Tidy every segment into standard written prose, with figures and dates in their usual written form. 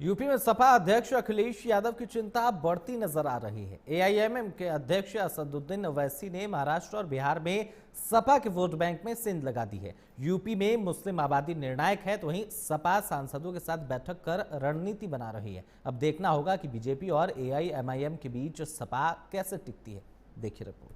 UP में सपा अध्यक्ष अखिलेश यादव की चिंता बढ़ती नजर आ रही है। एआईएमएम के अध्यक्ष असदुद्दीन ओवैसी ने महाराष्ट्र और बिहार में सपा के वोट बैंक में सेंध लगा दी है। यूपी में मुस्लिम आबादी निर्णायक है, तो वहीं सपा सांसदों के साथ बैठक कर रणनीति बना रही है। अब देखना होगा कि बीजेपी और एआईएमआईएम के बीच सपा कैसे टिकती है। देखिए रिपोर्ट।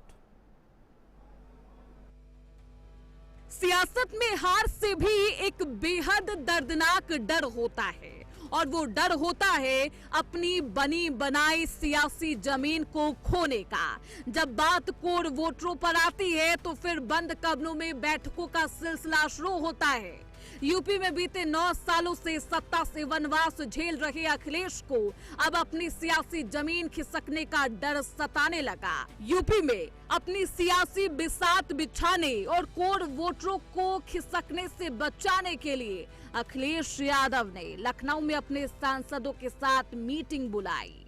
सियासत में हार से भी एक बेहद दर्दनाक डर होता है, और वो डर होता है अपनी बनी बनाई सियासी जमीन को खोने का। जब बात कोर वोटरों पर आती है तो फिर बंद कमरों में बैठकों का सिलसिला शुरू होता है। यूपी में बीते 9 सालों से सत्ता से वनवास झेल रहे अखिलेश को अब अपनी सियासी जमीन खिसकने का डर सताने लगा। यूपी में अपनी सियासी बिसात बिछाने और कोर वोटरों को खिसकने से बचाने के लिए अखिलेश यादव ने लखनऊ में अपने सांसदों के साथ मीटिंग बुलाई।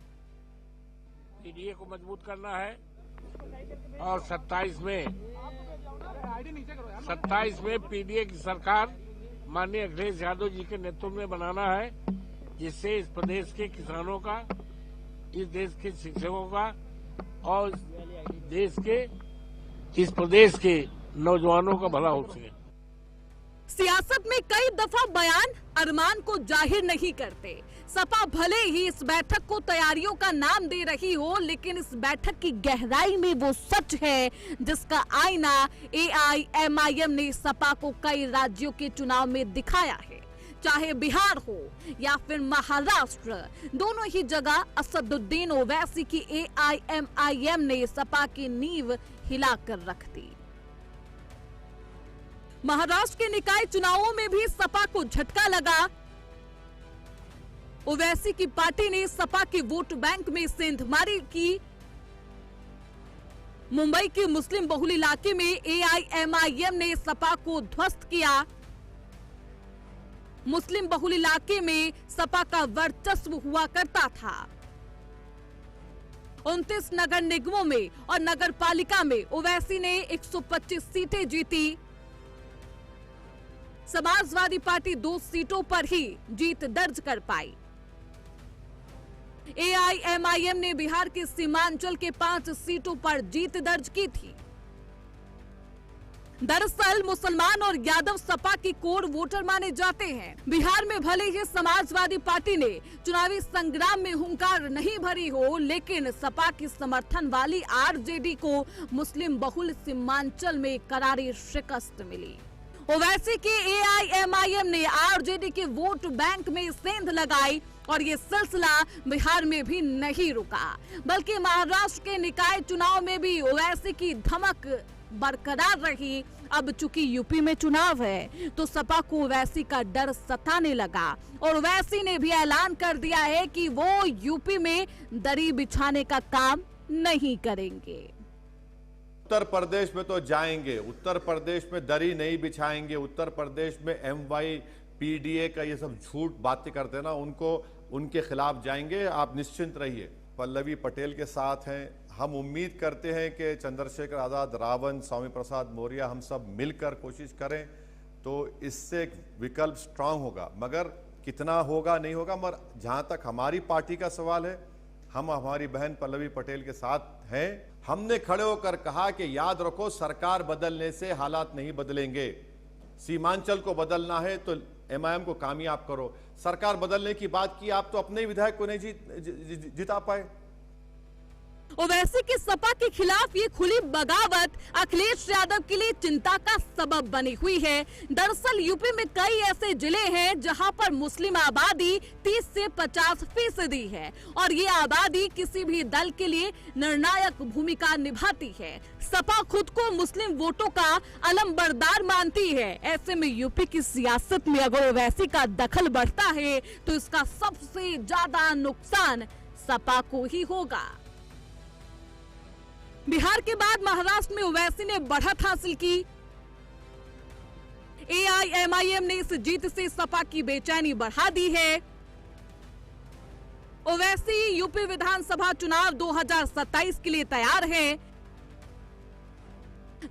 पीडीए को मजबूत करना है और 27 में पीडीए की सरकार माननीय अखिलेश यादव जी के नेतृत्व में बनाना है, जिससे इस प्रदेश के किसानों का, इस देश के शिक्षकों का और इस प्रदेश के नौजवानों का भला हो सके। सियासत में कई दफा बयान अरमान को जाहिर नहीं करते। सपा भले ही इस बैठक को तैयारियों का नाम दे रही हो, लेकिन इस बैठक की गहराई में वो सच है जिसका आईना एआईएमआईएम ने सपा को कई राज्यों के चुनाव में दिखाया है। चाहे बिहार हो या फिर महाराष्ट्र, दोनों ही जगह असदुद्दीन ओवैसी की एआईएमआईएम ने सपा की नींव हिलाकर रख दी। महाराष्ट्र के निकाय चुनावों में भी सपा को झटका लगा। ओवैसी की पार्टी ने सपा के वोट बैंक में सेंधमारी की। मुंबई के मुस्लिम बहुल इलाके में एआईएमआईएम ने सपा को ध्वस्त किया। मुस्लिम बहुल इलाके में सपा का वर्चस्व हुआ करता था। 29 नगर निगमों में और नगर पालिका में ओवैसी ने 125 सीटें जीती। समाजवादी पार्टी 2 सीटों पर ही जीत दर्ज कर पाई। एआईएमआईएम ने बिहार के सीमांचल के 5 सीटों पर जीत दर्ज की थी। दरअसल मुसलमान और यादव सपा की कोर वोटर माने जाते हैं। बिहार में भले ही समाजवादी पार्टी ने चुनावी संग्राम में हुंकार नहीं भरी हो, लेकिन सपा की समर्थन वाली आरजेडी को मुस्लिम बहुल सीमांचल में करारी शिकस्त मिली। ओवैसी के एआईएमआईएम ने आरजेडी के वोट बैंक में सेंध लगाई, और ये सिलसिला बिहार में भी नहीं रुका, बल्कि महाराष्ट्र के निकाय चुनाव में भी ओवैसी की धमक बरकरार रही। अब चूंकि यूपी में चुनाव है तो सपा को ओवैसी का डर सताने लगा, और ओवैसी ने भी ऐलान कर दिया है कि वो यूपी में दरी बिछाने का काम नहीं करेंगे। उत्तर प्रदेश में तो जाएंगे, उत्तर प्रदेश में दरी नहीं बिछाएंगे। उत्तर प्रदेश में एमवाई पीडीए का ये सब झूठ बातें करते हैं ना, उनके खिलाफ जाएंगे। आप निश्चिंत रहिए, पल्लवी पटेल के साथ हैं। हम उम्मीद करते हैं कि चंद्रशेखर आजाद, रावण, स्वामी प्रसाद मौर्य, हम सब मिलकर कोशिश करें तो इससे एक विकल्प स्ट्रांग होगा। मगर कितना होगा नहीं होगा, मगर जहां तक हमारी पार्टी का सवाल है, हम हमारी बहन पल्लवी पटेल के साथ हैं। हमने खड़े होकर कहा कि याद रखो, सरकार बदलने से हालात नहीं बदलेंगे। सीमांचल को बदलना है तो एमआईएम को कामयाब करो। सरकार बदलने की बात की, आप तो अपने विधायक को नहीं जिता पाए। ओवैसी के सपा के खिलाफ ये खुली बगावत अखिलेश यादव के लिए चिंता का सबब बनी हुई है। दरअसल यूपी में कई ऐसे जिले हैं जहां पर मुस्लिम आबादी 30 से 50% है, और ये आबादी किसी भी दल के लिए निर्णायक भूमिका निभाती है। सपा खुद को मुस्लिम वोटों का अलमबरदार मानती है। ऐसे में यूपी की सियासत में अगर ओवैसी का दखल बढ़ता है तो इसका सबसे ज्यादा नुकसान सपा को ही होगा। बिहार के बाद महाराष्ट्र में ओवैसी ने बढ़त हासिल की। एआईएमआईएम ने इस जीत से सपा की बेचैनी बढ़ा दी है। ओवैसी यूपी विधानसभा चुनाव 2027 के लिए तैयार है।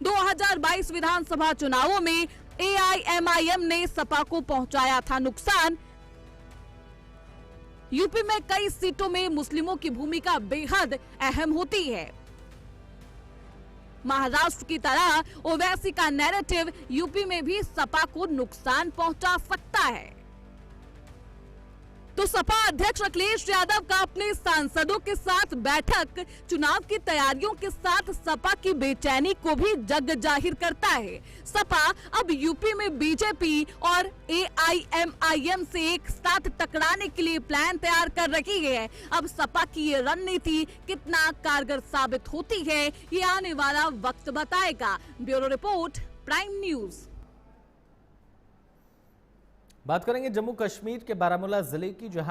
2022 विधानसभा चुनावों में एआईएमआईएम ने सपा को पहुंचाया था नुकसान। यूपी में कई सीटों में मुस्लिमों की भूमिका बेहद अहम होती है। महाराष्ट्र की तरह ओवैसी का नैरेटिव यूपी में भी सपा को नुकसान पहुंचा सकता है। तो सपा अध्यक्ष अखिलेश यादव का अपने सांसदों के साथ बैठक चुनाव की तैयारियों के साथ सपा की बेचैनी को भी जग जाहिर करता है। सपा अब यूपी में बीजेपी और एआईएमआईएम से एक साथ टकराने के लिए प्लान तैयार कर रही है। अब सपा की ये रणनीति कितना कारगर साबित होती है, ये आने वाला वक्त बताएगा। Bureau report, prime news. बात करेंगे जम्मू कश्मीर के बारामूला जिले की, जहां